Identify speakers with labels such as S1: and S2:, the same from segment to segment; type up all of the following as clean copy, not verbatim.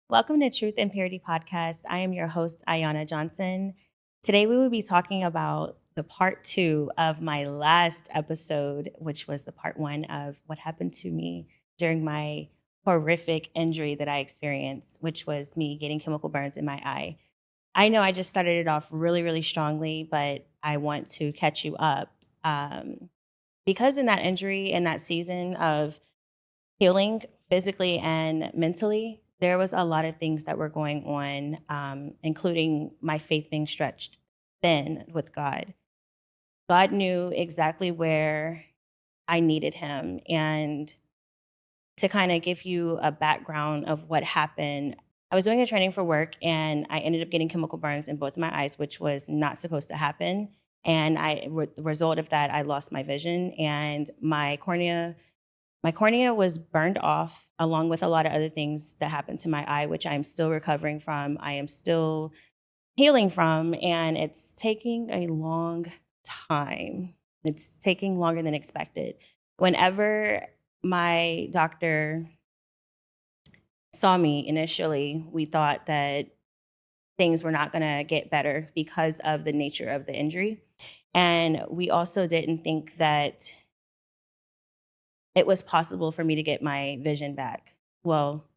S1: Welcome to Truth and Purity Podcast. I am your host, Ayana Johnson. Today, we will be talking about the part two of my last episode, which was the part one of what happened to me during my horrific injury that I experienced, which was me getting chemical burns in my eye. I know I just started it off really, really strongly, but I want to catch you up. Because in that injury, in that season of healing physically and mentally, there was a lot of things that were going on, including my faith being stretched thin with God. God knew exactly where I needed him. And to kind of give you a background of what happened, I was doing a training for work and I ended up getting chemical burns in both of my eyes, which was not supposed to happen. And the result of that, I lost my vision and my cornea was burned off, along with a lot of other things that happened to my eye, which I'm still recovering from. I am still healing from, and it's taking a long time. It's taking longer than expected. Whenever my doctor saw me initially, we thought that things were not going to get better because of the nature of the injury. And we also didn't think that it was possible for me to get my vision back. Well,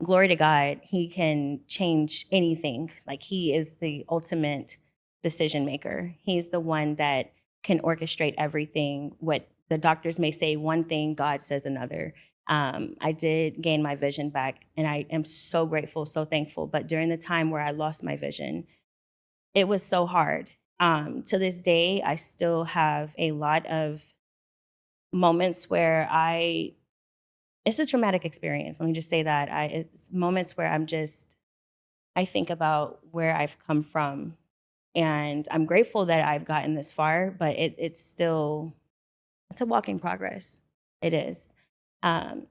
S1: glory to God, he can change anything. Like, he is the ultimate decision maker. He's the one that can orchestrate everything. What the doctors may say one thing, God says another. I did gain my vision back, and I am so grateful, so thankful. But during the time where I lost my vision, it was so hard. To this day, I still have a lot of moments where it's a traumatic experience. Let me just say that. It's moments where I think about where I've come from. And I'm grateful that I've gotten this far, but it's a walk in progress. It is. Um,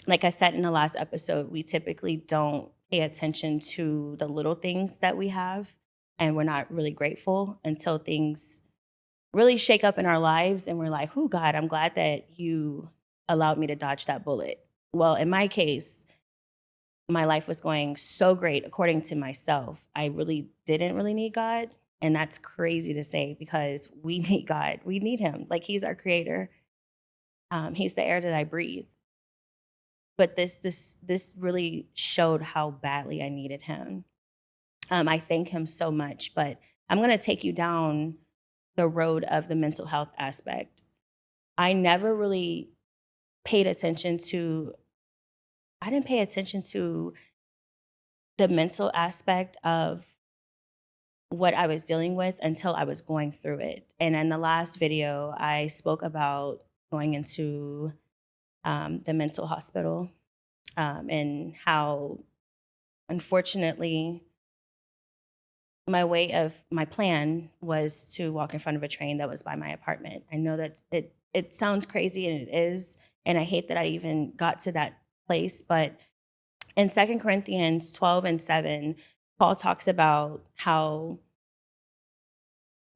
S1: like I said in the last episode, we typically don't pay attention to the little things that we have, and we're not really grateful until things really shake up in our lives and we're like, oh, God, I'm glad that you allowed me to dodge that bullet. Well, in my case, my life was going so great according to myself. I really didn't really need God. And that's crazy to say because we need God. We need him. Like, he's our creator. He's the air that I breathe. But this really showed how badly I needed him. I thank him so much. But I'm going to take you down the road of the mental health aspect. I never really paid attention to, I didn't pay attention to the mental aspect of what I was dealing with until I was going through it. And in the last video, I spoke about going into the mental hospital, and how, unfortunately, my plan was to walk in front of a train that was by my apartment. I know it sounds crazy, and it is, and I hate that I even got to that place. But in 2 Corinthians 12:7, Paul talks about how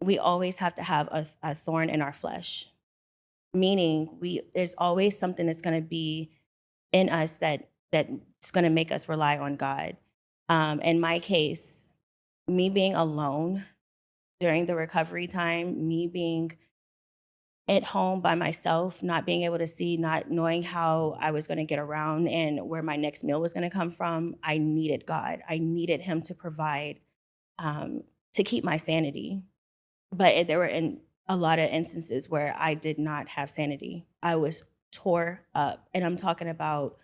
S1: we always have to have a thorn in our flesh, meaning there's always something that's going to be in us that's going to make us rely on God. In my case, me being alone during the recovery time, me being at home by myself, not being able to see, not knowing how I was going to get around and where my next meal was going to come from, I needed God. I needed him to provide, to keep my sanity. But there were in a lot of instances where I did not have sanity. I was tore up. And I'm talking about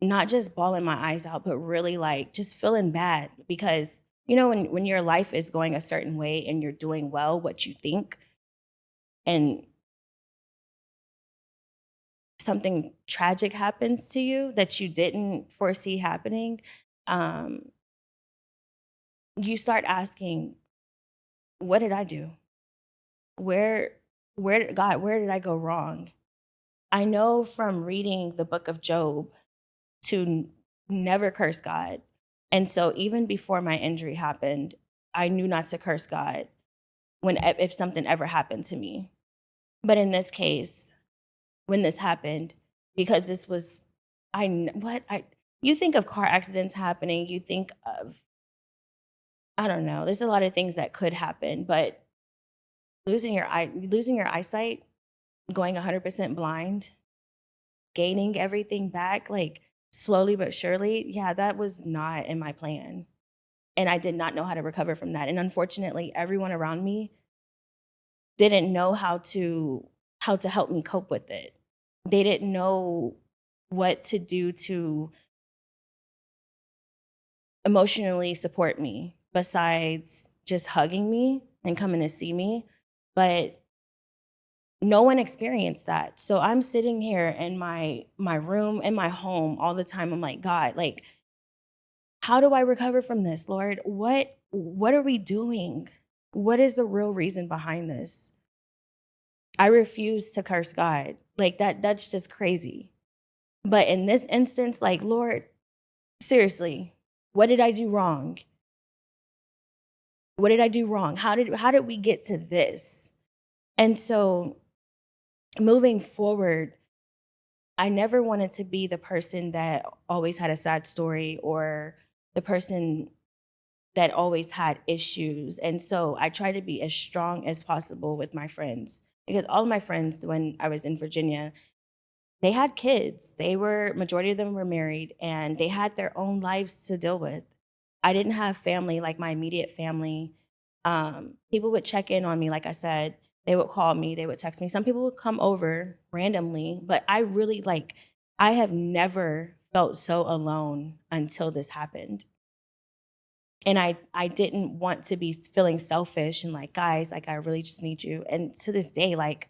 S1: not just bawling my eyes out, but really like just feeling bad because, when your life is going a certain way and you're doing well, what you think, and something tragic happens to you that you didn't foresee happening, um, you start asking, what did I do? Where, where did I go wrong? I know from reading the book of Job to never curse God. And so even before my injury happened, I knew not to curse God if something ever happened to me. But in this case, when this happened, because this was, I, kn- what, you think of car accidents happening, you think of, I don't know, there's a lot of things that could happen, but losing your eyesight, going 100% blind, gaining everything back, like slowly but surely, yeah, that was not in my plan. And I did not know how to recover from that. And unfortunately, everyone around me didn't know how to help me cope with it. They didn't know what to do to emotionally support me besides just hugging me and coming to see me. But no one experienced that. So I'm sitting here in my room, in my home all the time. I'm like, God, like, how do I recover from this, Lord? What are we doing? What is the real reason behind this? I refuse to curse God. Like that's just crazy. But in this instance, like, Lord, seriously, what did I do wrong? What did I do wrong? How did we get to this? And so moving forward, I never wanted to be the person that always had a sad story or the person that always had issues. And so I tried to be as strong as possible with my friends because all of my friends, when I was in Virginia, they had kids. Majority of them were married and they had their own lives to deal with. I didn't have family like my immediate family. People would check in on me, like I said. They would call me, they would text me. Some people would come over randomly, but I have never felt so alone until this happened. And I didn't want to be feeling selfish and like, guys, like I really just need you. And to this day, like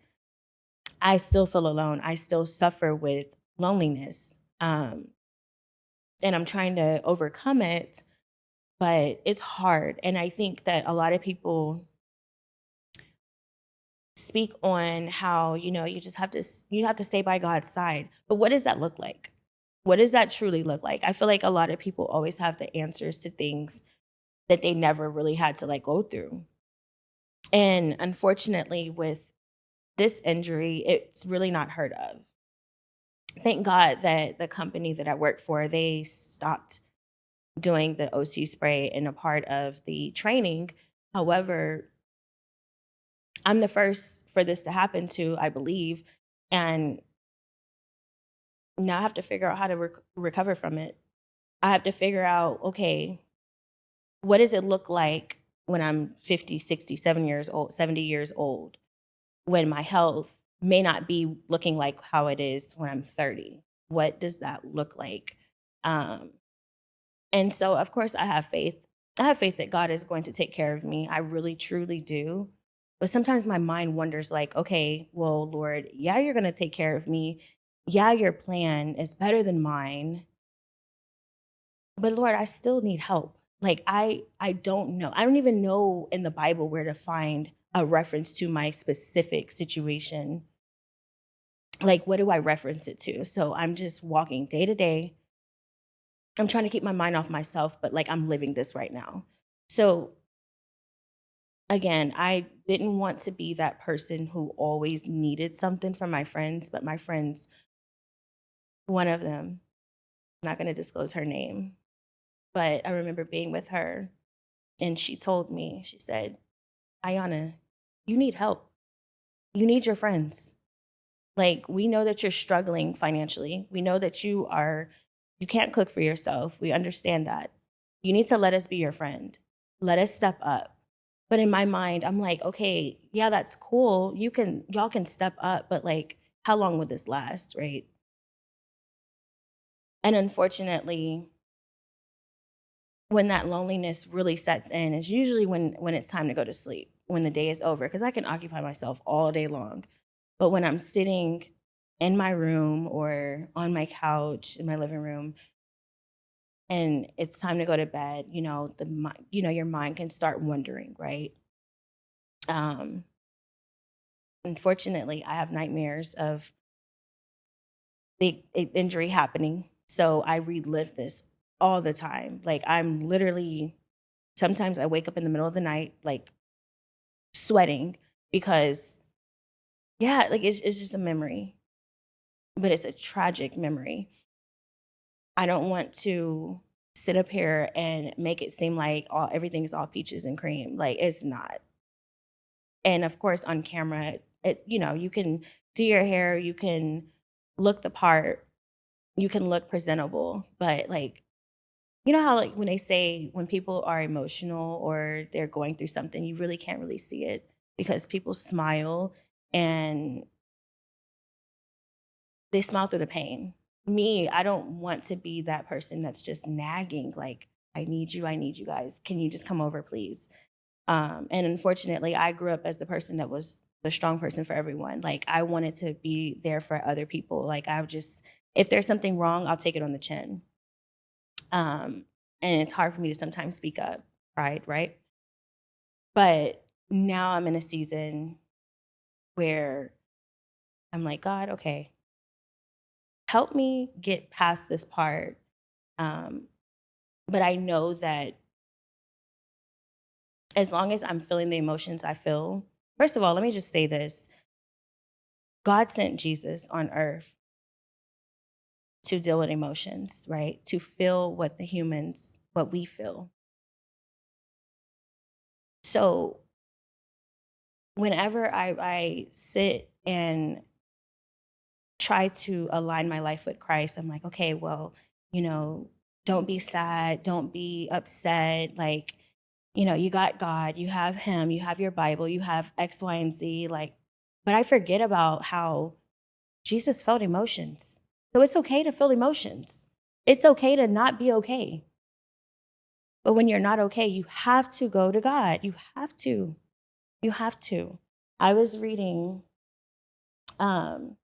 S1: I still feel alone. I still suffer with loneliness. And I'm trying to overcome it, but it's hard. And I think that a lot of people speak on how, you have to stay by God's side. But what does that look like? What does that truly look like? I feel like a lot of people always have the answers to things that they never really had to like go through. And unfortunately, with this injury, it's really not heard of. Thank God that the company that I work for, they stopped doing the OC spray in a part of the training. However, I'm the first for this to happen to, I believe. And now I have to figure out how to recover from it. I have to figure out, okay, what does it look like when I'm 50, 60, 7 years old, 70 years old, when my health may not be looking like how it is when I'm 30? What does that look like? Um, and so, of course, I have faith. I have faith that God is going to take care of me. I really, truly do. But sometimes my mind wonders, like, okay, well, Lord, yeah, you're going to take care of me. Yeah, your plan is better than mine. But Lord, I still need help. Like I don't know. I don't even know in the Bible where to find a reference to my specific situation. Like what do I reference it to? So I'm just walking day to day. I'm trying to keep my mind off myself, but like I'm living this right now. So again, I didn't want to be that person who always needed something from my friends, but my friends, one of them, I'm not going to disclose her name, but I remember being with her and she told me, she said, Ayana, you need help. You need your friends. Like, we know that you're struggling financially. We know that you can't cook for yourself. We understand that. You need to let us be your friend. Let us step up. But in my mind, I'm like, okay, yeah, that's cool. Y'all can step up, but like, how long would this last, right? And unfortunately, when that loneliness really sets in is usually when it's time to go to sleep, when the day is over, because I can occupy myself all day long. But when I'm sitting in my room or on my couch in my living room and it's time to go to bed, your mind can start wandering, right? Um, Unfortunately, I have nightmares of the injury happening. So I relive this all the time. Like I'm literally sometimes I wake up in the middle of the night like sweating because yeah, like it's just a memory, but it's a tragic memory. I don't want to sit up here and make it seem like everything is all peaches and cream. Like it's not. And of course, on camera, you can do your hair, you can look the part, you can look presentable, but like, you know how like when they say when people are emotional or they're going through something, you really can't really see it because people smile and they smile through the pain. Me, I don't want to be that person that's just nagging, like, I need you guys. Can you just come over, please? And unfortunately, I grew up as the person that was the strong person for everyone. Like, I wanted to be there for other people. Like, if there's something wrong, I'll take it on the chin. And it's hard for me to sometimes speak up, pride, right? But now I'm in a season where I'm like, God, okay, help me get past this part. Um, but I know that as long as I'm feeling the emotions I feel, first of all, let me just say this: God sent Jesus on earth to deal with emotions, right? To feel what we feel. So whenever I sit and try to align my life with Christ, I'm like, okay, well, you know, don't be sad, don't be upset. Like, you got God, you have Him, you have your Bible, you have X, Y, and Z. Like, but I forget about how Jesus felt emotions. So it's okay to feel emotions. It's okay to not be okay. But when you're not okay, you have to go to God. You have to. You have to. I was reading um,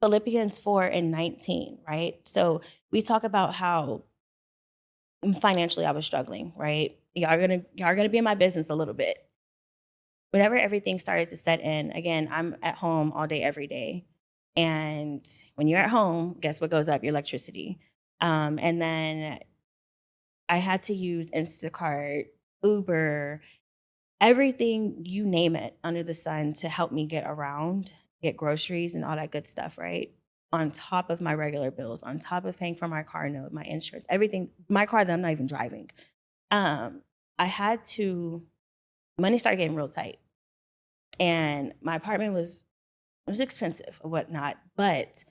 S1: Philippians 4:19, right? So we talk about how financially I was struggling, right? Y'all gonna be in my business a little bit. Whenever everything started to set in, again, I'm at home all day, every day. And when you're at home, guess what goes up? Your electricity. And then I had to use Instacart, Uber, everything, you name it, under the sun to help me get around, get groceries and all that good stuff, right? On top of my regular bills, on top of paying for my car note, my insurance, everything, my car that I'm not even driving. Um, I had to, money started getting real tight. And my apartment was expensive or whatnot, but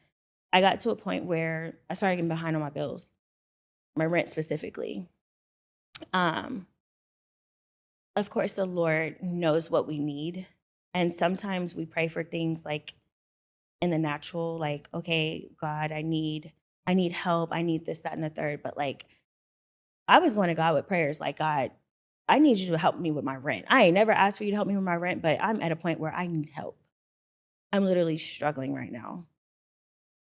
S1: I got to a point where I started getting behind on my bills, my rent specifically. Um, of course, the Lord knows what we need. And sometimes we pray for things like in the natural, like, okay, God, I need help. I need this, that, and the third. But like, I was going to God with prayers like, God, I need you to help me with my rent. I ain't never asked for you to help me with my rent, but I'm at a point where I need help. I'm literally struggling right now.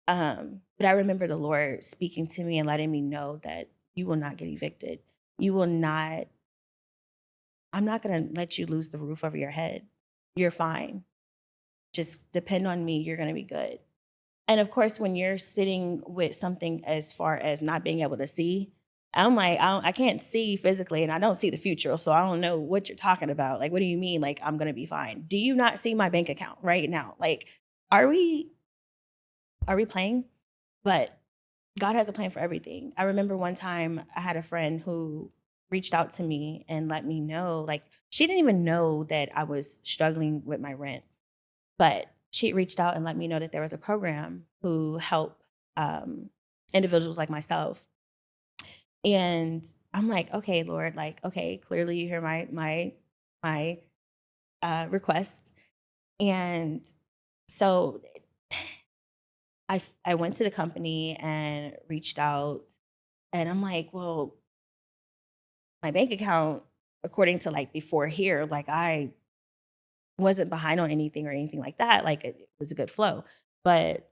S1: But I remember the Lord speaking to me and letting me know that you will not get evicted. You will not, I'm not going to let you lose the roof over your head. You're fine. Just depend on me. You're going to be good. And of course, when you're sitting with something as far as not being able to see, I'm like, I can't see physically and I don't see the future. So I don't know what you're talking about. Like, what do you mean? Like, I'm going to be fine. Do you not see my bank account right now? Like, are we, are we playing? But God has a plan for everything. I remember one time I had a friend who reached out to me and let me know, like, she didn't even know that I was struggling with my rent, but she reached out and let me know that there was a program who help individuals like myself. And I'm like, okay, Lord, like, okay, clearly you hear my request. And so I went to the company and reached out, and I'm like, well, my bank account, according to like before here, like I wasn't behind on anything or anything like that. Like it was a good flow. But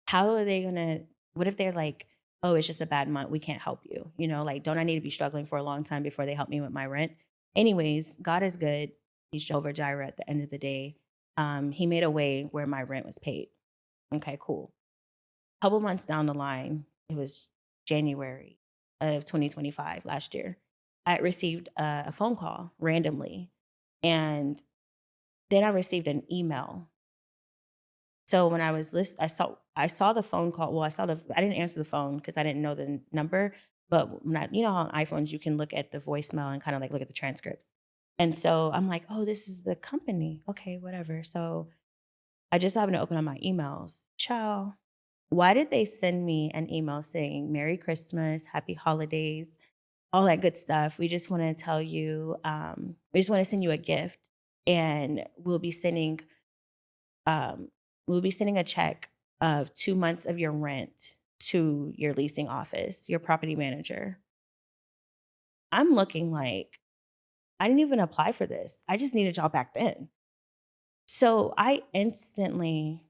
S1: how are they gonna, what if they're like, oh, it's just a bad month, we can't help you, like, don't I need to be struggling for a long time before they help me with my rent? Anyways, God is good. He's Jehovah Jireh at the end of the day. He made a way where my rent was paid. Okay, cool. A couple months down the line, it was January of 2025, last year, I received a phone call randomly, and then I received an email. So when I was I saw I saw the phone call. Well, I didn't answer the phone because I didn't know the number. But when you know how on iPhones you can look at the voicemail and kind of like look at the transcripts. And so I'm like, oh, this is the company. Okay, whatever. So I just happened to open up my emails. Ciao. Why did they send me an email saying Merry Christmas, Happy Holidays, all that good stuff? We just want to tell you, we just want to send you a gift, and um, we'll be sending a check of 2 months of your rent to your leasing office, your property manager. I'm looking like I didn't even apply for this. I just needed y'all back then. So I instantly,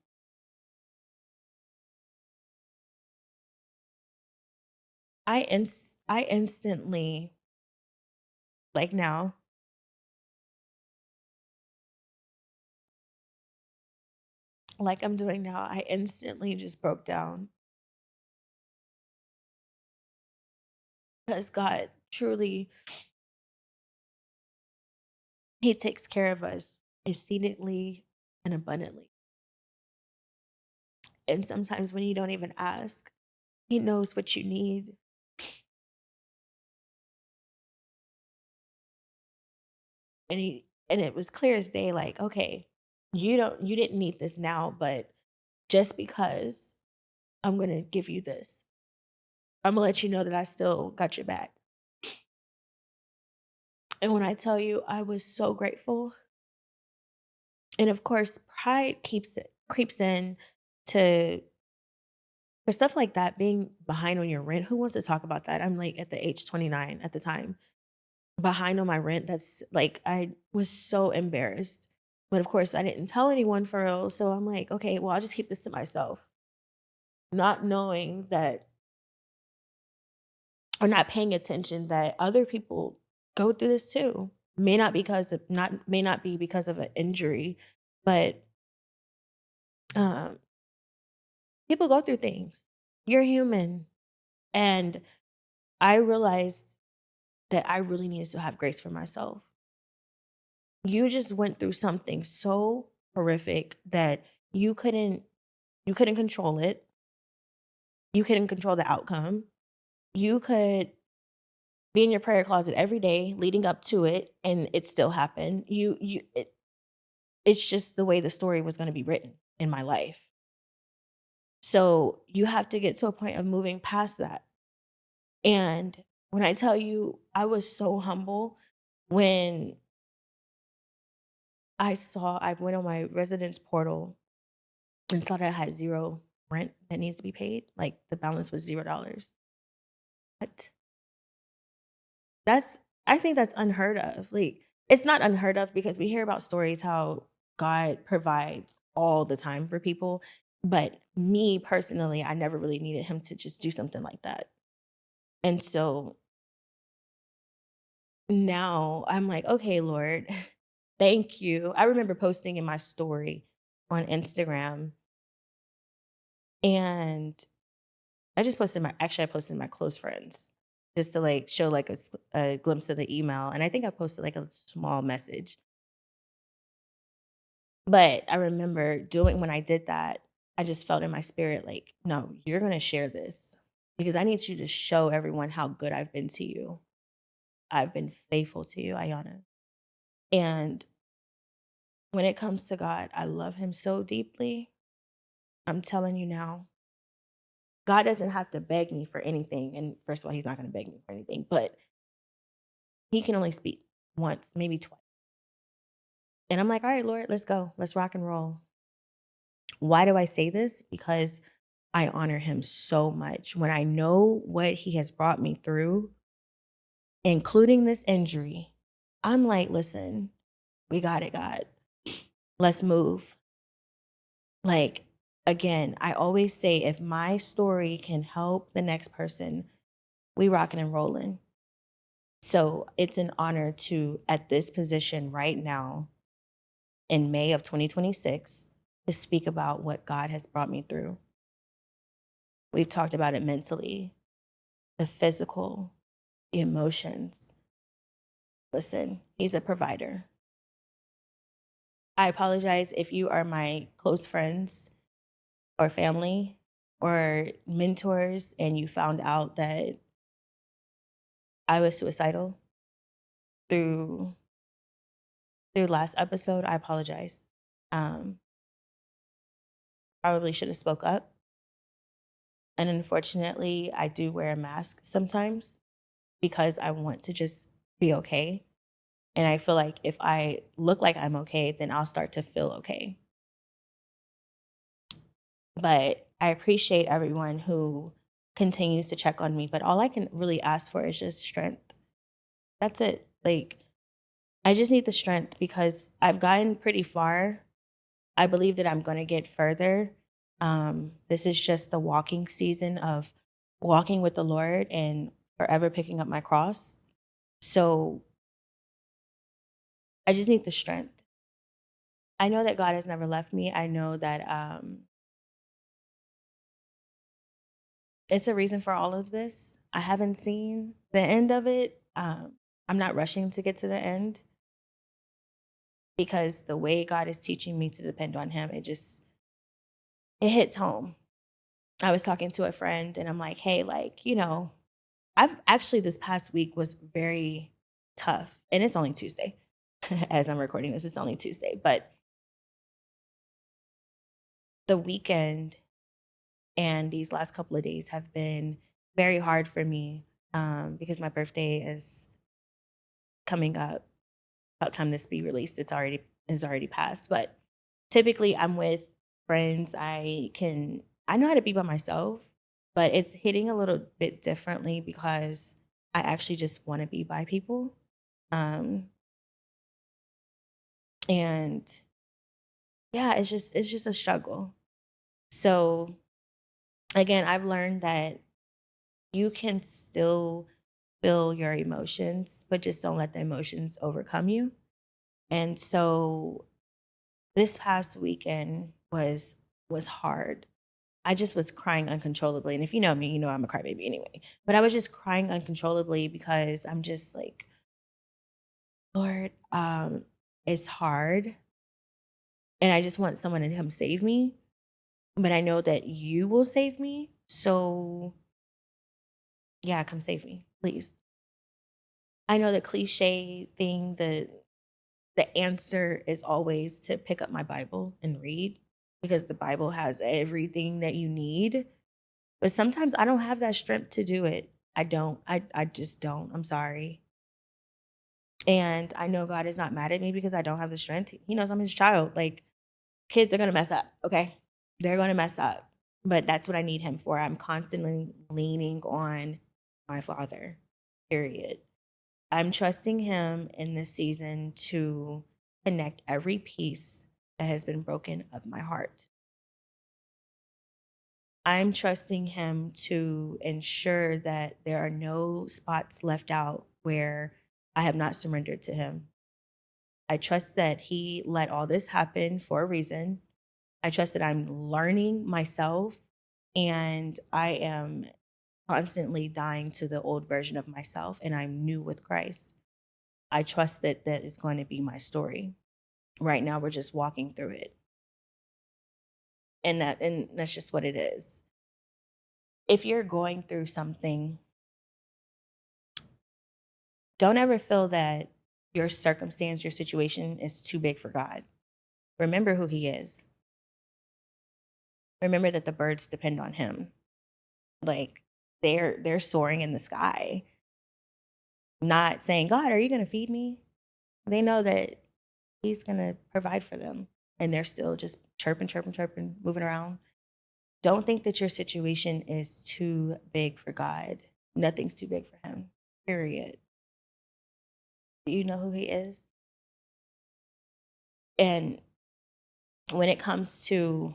S1: like now, like I'm doing now, I instantly just broke down because God truly, He takes care of us exceedingly and abundantly. And sometimes when you don't even ask, He knows what you need. And it was clear as day, like, okay, you didn't need this now, but just because I'm gonna give you this, I'm gonna let you know that I still got your back. And when I tell you I was so grateful, and of course, pride creeps in to for stuff like that, being behind on your rent. Who wants to talk about that? I'm like at the age 29 at the time, behind on my rent. That's like I was so embarrassed. But of course, I didn't tell anyone for real. So I'm like, okay, well, I'll just keep this to myself. Not knowing that, or not paying attention that other people go through this too. May not be because of an injury, but um, people go through things. You're human. And I realized that I really needed to have grace for myself. You just went through something so horrific that you couldn't control it. You couldn't control the outcome. You could be in your prayer closet every day leading up to it and it still happened. It's just the way the story was going to be written in my life. So you have to get to a point of moving past that. And when I tell you, I was so humble when I went on my residence portal and saw that I had zero rent that needs to be paid. Like the balance was $0. But I think that's unheard of. Like it's not unheard of because we hear about stories how God provides all the time for people. But me personally, I never really needed him to just do something like that. And so now I'm like, okay, Lord, thank you. I remember posting in my story on Instagram, and I posted my close friends just to like show like a glimpse of the email. And I think I posted like a small message. But I remember doing when I did that, I just felt in my spirit like, no, you're going to share this because I need you to show everyone how good I've been to you. I've been faithful to you, Ayana. And when it comes to God, I love him so deeply. I'm telling you now, God doesn't have to beg me for anything. And first of all, he's not going to beg me for anything, but he can only speak once, maybe twice. And I'm like, all right, Lord, let's go. Let's rock and roll. Why do I say this? Because I honor him so much. When I know what he has brought me through, including this injury, I'm like, listen, we got it, God. Let's move. Like, again, I always say if my story can help the next person, we rocking and rolling. So it's an honor to, at this position right now, in May of 2026, to speak about what God has brought me through. We've talked about it mentally, the physical, the emotions. Listen, he's a provider. I apologize if you are my close friends or family or mentors and you found out that I was suicidal through last episode, I apologize. Um, Probably should have spoke up. And unfortunately, I do wear a mask sometimes because I want to just be okay. And I feel like if I look like I'm okay, then I'll start to feel okay. But I appreciate everyone who continues to check on me. But all I can really ask for is just strength. That's it. Like, I just need the strength because I've gotten pretty far. I believe that I'm going to get further. This is just the walking season of walking with the Lord and forever picking up my cross. So I just need the strength. I know that God has never left me. I know that it's a reason for all of this. I haven't seen the end of it. I'm not rushing to get to the end because the way God is teaching me to depend on Him, it hits home. I was talking to a friend and I'm like, hey, like, I've actually this past week was very tough. And it's only Tuesday as I'm recording this. It's only Tuesday. But the weekend and these last couple of days have been very hard for me because my birthday is coming up. About time this be released, is already passed. But typically I'm with friends. I know how to be by myself, but it's hitting a little bit differently because I actually just want to be by people. Um, and yeah, it's just a struggle. So again, I've learned that you can still feel your emotions, but just don't let the emotions overcome you. And so this past weekend was hard. I just was crying uncontrollably. And if you know me, you know I'm a crybaby anyway. But I was just crying uncontrollably because I'm just like, Lord, it's hard. And I just want someone to come save me. But I know that you will save me. So yeah, come save me, please. I know the cliche thing, the answer is always to pick up my Bible and read because the Bible has everything that you need. But sometimes I don't have that strength to do it. I don't. I just don't. I'm sorry. And I know God is not mad at me because I don't have the strength. He knows I'm his child. Like, kids are going to mess up, okay? They're going to mess up. But that's what I need him for. I'm constantly leaning on my father, period. I'm trusting him in this season to connect every piece that has been broken of my heart. I'm trusting him to ensure that there are no spots left out where I have not surrendered to him. I trust that he let all this happen for a reason. I trust that I'm learning myself and I am constantly dying to the old version of myself and I'm new with Christ. I trust that that is going to be my story. Right now we're just walking through it. And that's just what it is. If you're going through something, don't ever feel that your circumstance, your situation is too big for God. Remember who he is. Remember that the birds depend on him. Like they're soaring in the sky, not saying, God, are you going to feed me? They know that he's going to provide for them. And they're still just chirping, chirping, chirping, moving around. Don't think that your situation is too big for God. Nothing's too big for him, period. Do you know who he is? And when it comes to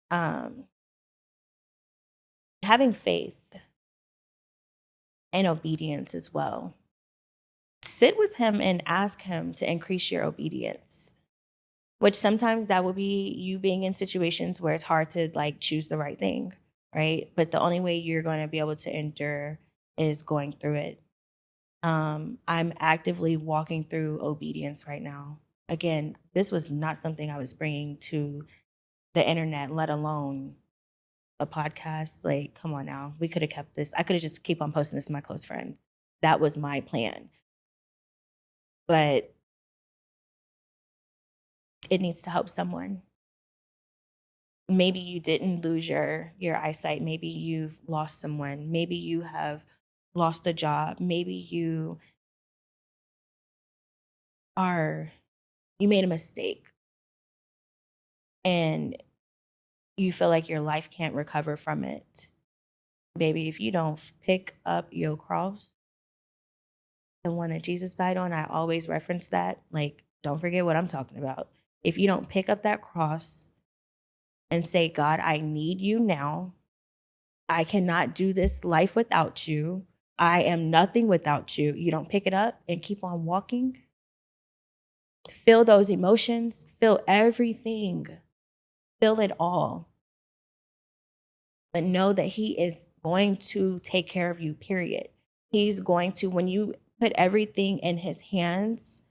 S1: um, having faith and obedience as well, sit with him and ask him to increase your obedience, which sometimes that will be you being in situations where it's hard to like choose the right thing, right? But the only way you're going to be able to endure is going through it. I'm actively walking through obedience right now. Again, this was not something I was bringing to the internet, let alone a podcast. Like, come on now. We could have kept this. I could have just keep on posting this to my close friends. That was my plan. But it needs to help someone. Maybe you didn't lose your eyesight. Maybe you've lost someone. Maybe you have lost a job. Maybe you made a mistake and you feel like your life can't recover from it. Baby, if you don't pick up your cross, the one that Jesus died on, I always reference that. Like, don't forget what I'm talking about. If you don't pick up that cross and say, God, I need you now. I cannot do this life without you. I am nothing without you. You don't pick it up and keep on walking. Feel those emotions, feel everything, feel it all. But know that he is going to take care of you, period. He's going to, when you put everything in his hands,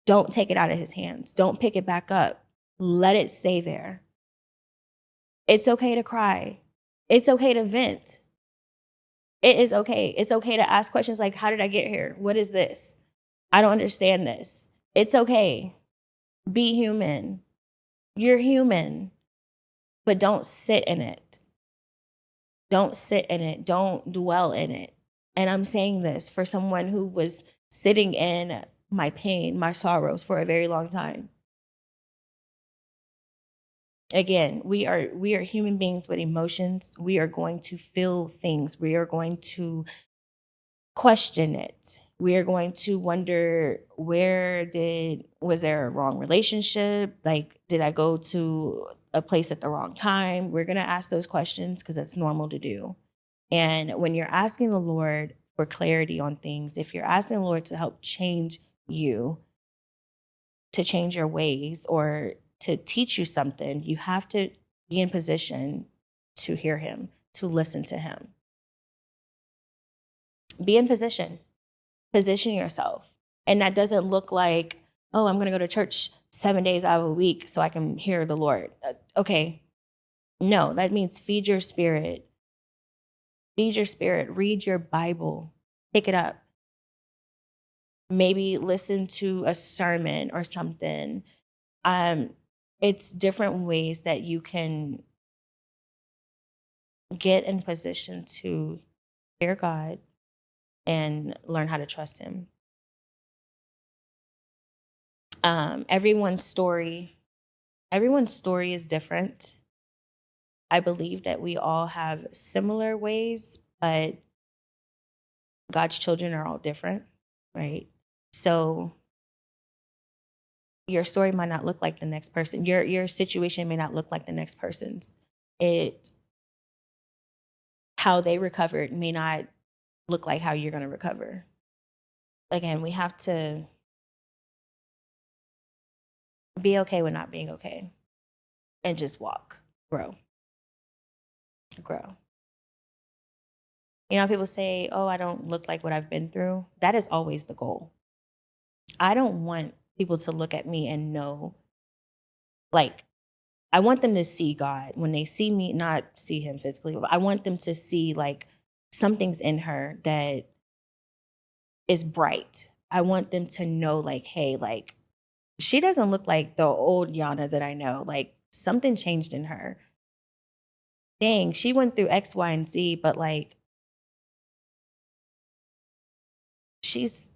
S1: don't take it out of his hands. Don't pick it back up. Let it stay there. It's okay to cry. It's okay to vent. It is okay. It's okay to ask questions like, how did I get here? What is this? I don't understand this. It's okay. Be human. You're human, but don't sit in it. Don't sit in it. Don't dwell in it. And I'm saying this for someone who was sitting in my pain, my sorrows for a very long time. Again, we are human beings with emotions. We are going to feel things. We are going to question it. We are going to wonder, was there a wrong relationship? Like, did I go to a place at the wrong time? We're going to ask those questions because it's normal to do. And when you're asking the Lord for clarity on things, if you're asking the Lord to help change you, to change your ways, or to teach you something, you have to be in position to hear him, to listen to him. Be in position yourself. And that doesn't look like, oh, I'm going to go to church 7 days out of a week so I can hear the Lord. Okay. No, that means feed your spirit. Feed your spirit. Read your Bible. Pick it up. Maybe listen to a sermon or something. It's different ways that you can get in position to hear God and learn how to trust him. Everyone's story is different. I believe that we all have similar ways, but God's children are all different, right? So your story might not look like the next person. Your situation may not look like the next person's. How they recovered may not look like how you're going to recover. Again, we have to be okay with not being okay and just walk, grow. You know, people say, oh, I don't look like what I've been through. That is always the goal. I don't want people to look at me and know, like, I want them to see God when they see me, not see him physically, but I want them to see like something's in her that is bright. I want them to know like, hey, like she doesn't look like the old Yana that I know. Like something changed in her. Dang, she went through X, Y, and Z, but like she's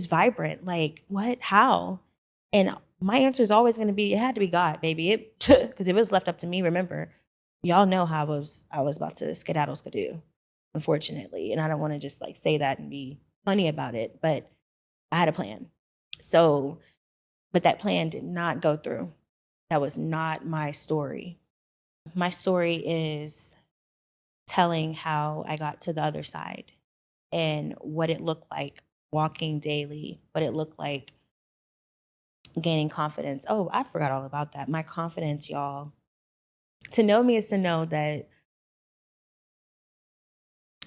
S1: vibrant. Like what? How? And my answer is always going to be, it had to be God, baby. Because if it was left up to me, remember, y'all know how I was about to skedaddle skidoo, unfortunately. And I don't want to just like say that and be funny about it, but I had a plan. So, but that plan did not go through. That was not my story. My story is telling how I got to the other side and what it looked like walking daily, what it looked like gaining confidence. Oh, I forgot all about that. My confidence, y'all. To know me is to know that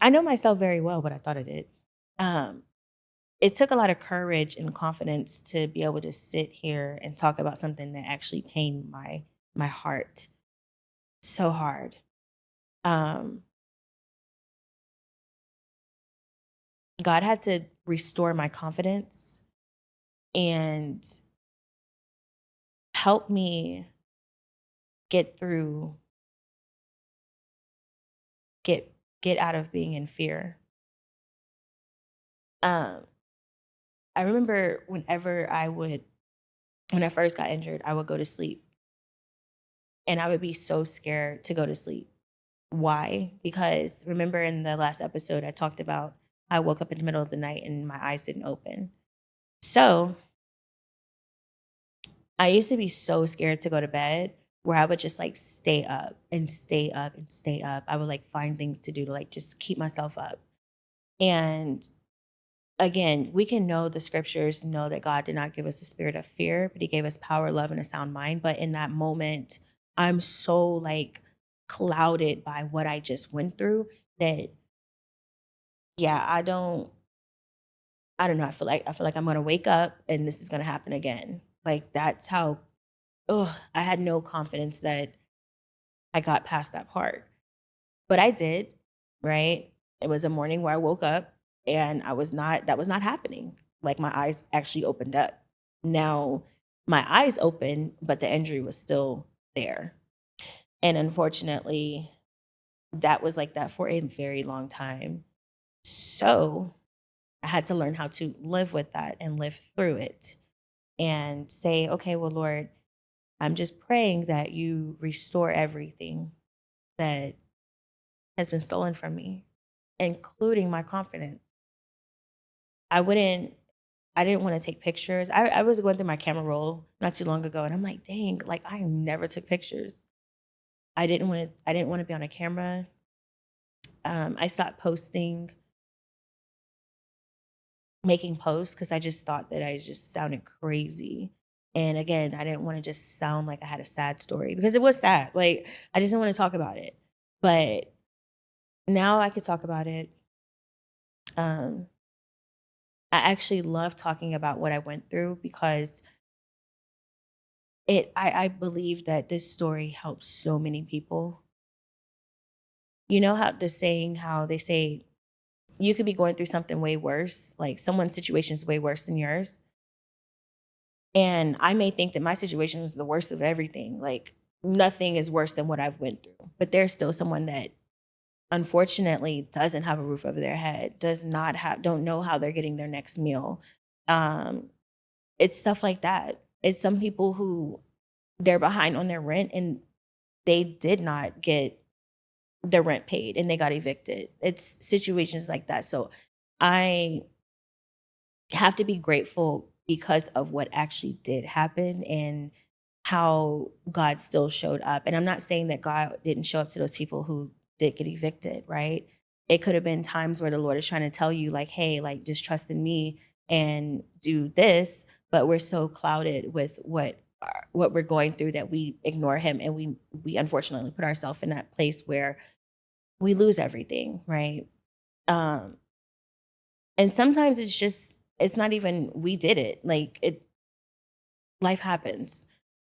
S1: I know myself very well, but I thought I did. It took a lot of courage and confidence to be able to sit here and talk about something that actually pained my my heart so hard. Um, God had to restore my confidence and help me get through, get get out of being in fear. Um, I remember when I first got injured, I would go to sleep and I would be so scared to go to sleep. Why? Because remember in the last episode, I talked about I woke up in the middle of the night and my eyes didn't open. So I used to be so scared to go to bed where I would just like stay up and stay up and stay up. I would like find things to do to like just keep myself up. And again, we can know the scriptures, know that God did not give us a spirit of fear, but he gave us power, love, and a sound mind. But in that moment, I'm so like clouded by what I just went through that, yeah, I don't know. I feel like I'm gonna wake up and this is gonna happen again. Like that's how I had no confidence that I got past that part. But I did, right? It was a morning where I woke up and that was not happening. Like my eyes actually opened up. Now my eyes open, but the injury was still there. And unfortunately, that was like that for a very long time. So I had to learn how to live with that and live through it and say, okay, well, Lord, I'm just praying that you restore everything that has been stolen from me, including my confidence. I wouldn't, I didn't want to take pictures. I was going through my camera roll not too long ago and I'm like, dang, like I never took pictures. I didn't want to be on a camera. I stopped making posts because I just thought that I just sounded crazy. And again, I didn't want to just sound like I had a sad story because it was sad. Like I just didn't want to talk about it. But now I could talk about it. Um, I actually love talking about what I went through because I believe that this story helps so many people. You know how the saying how they say you could be going through something way worse, like someone's situation is way worse than yours. And I may think that my situation is the worst of everything. Like nothing is worse than what I've went through. But there's still someone that unfortunately doesn't have a roof over their head, don't know how they're getting their next meal. Um, it's stuff like that. It's some people who they're behind on their rent and they did not get their rent paid and they got evicted. It's situations like that. So I have to be grateful because of what actually did happen and how God still showed up. And I'm not saying that God didn't show up to those people who did get evicted, right? It could have been times where the Lord is trying to tell you, like, hey, like, just trust in me and do this. But we're so clouded with what we're going through that we ignore him and we unfortunately put ourselves in that place where we lose everything, right? Um, and sometimes it's not even we did it. Like it life happens.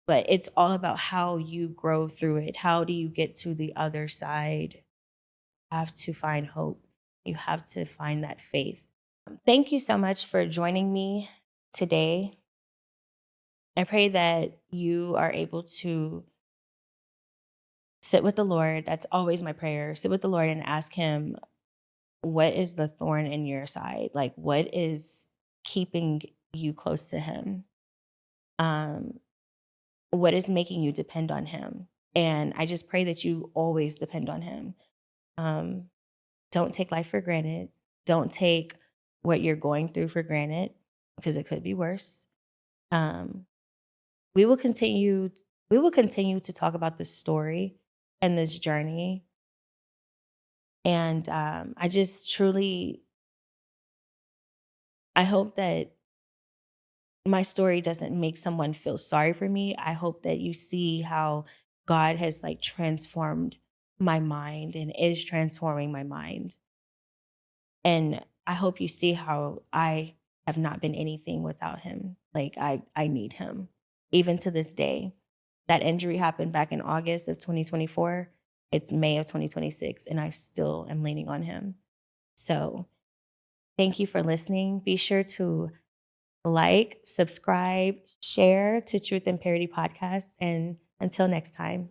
S1: But it's all about how you grow through it. How do you get to the other side? You have to find hope. You have to find that faith. Thank you so much for joining me today. I pray that you are able to sit with the Lord. That's always my prayer. Sit with the Lord and ask him, what is the thorn in your side? Like, what is keeping you close to him? Um, what is making you depend on him? And I just pray that you always depend on him. Um, don't take life for granted. Don't take what you're going through for granted because it could be worse. Um, we will continue. We will continue to talk about this story and this journey. And I just truly, I hope that my story doesn't make someone feel sorry for me. I hope that you see how God has like transformed my mind and is transforming my mind. And I hope you see how I have not been anything without him. Like I need him even to this day. That injury happened back in August of 2024. It's May of 2026, and I still am leaning on him. So thank you for listening. Be sure to like, subscribe, share to Truth and Parody Podcast. And until next time.